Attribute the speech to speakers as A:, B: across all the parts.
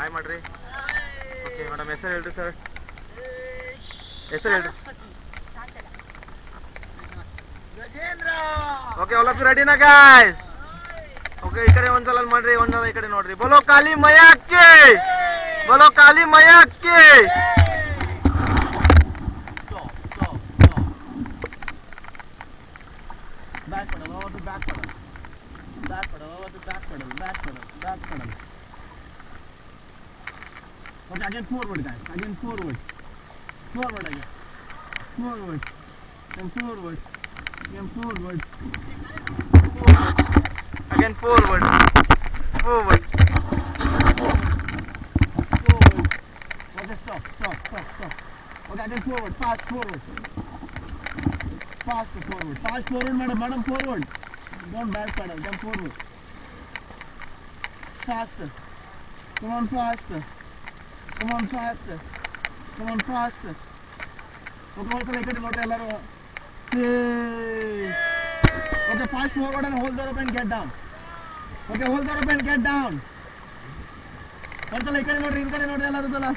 A: Hi ಮಾಡ್ರಿ. Okay madam, ಹೆಸರು ಹೇಳ್ರಿ ಸರ್, ಹೆಸರು ಹೇಳ್ರಿ. ಓಕೆ, ಆಲ್ ಆಫ್ ಯು ರೆಡಿನಾ ಗಾಯ್ಸ್? ಓಕೆ, ಈ ಕಡೆ ಒಂದ್ಸಲ ಮಾಡ್ರಿ, ಒಂದ್ಸಲ ಈ ಕಡೆ ನೋಡ್ರಿ. ಬೋಲೋ ಕಾಲಿ ಮೈಯಾ ಕಿ, ಬೋಲೋ ಕಾಲಿ ಮೈಯಾ ಕಿ. Back pedal, over to back pedal. Back pedal, over to back pedal, back pedal, back pedal. Okay, again forward guys, again forward. Forward again. Forward. Then forward. Again forward. Forward. Again forward. Forward. Forward. Okay, stop. Okay, again forward, fast forward. Fast forward, madam, forward. Don't back pedal, jump forward. Faster. Come on, faster. Okay, okay, fast forward and hold the rope and get down. Okay, hold the rope and get down. One ikade nodri ellaru sala.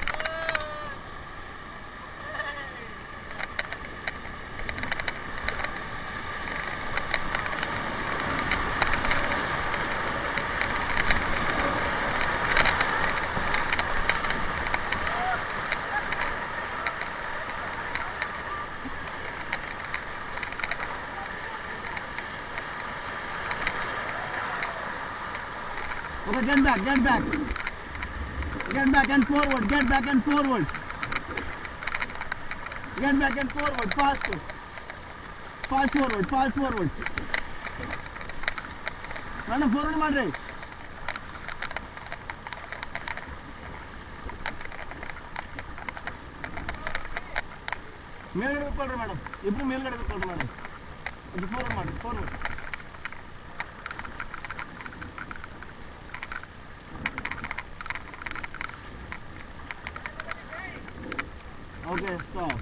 A: Okay, get back and forward, get back and forward. Get back and forward, faster. Fast forward. Madam, forward madre. ಮೇಲ್ಗಡೆ ಕೂತ್ಕೊಳ್ರಿ madam, ಇಬ್ರು ಮೇಲ್ಗಡೆ ಕೂತ್ಕೊಳ್ರಿ madam. ಇದು forward ಮಾಡಿ, forward. Okay, stop.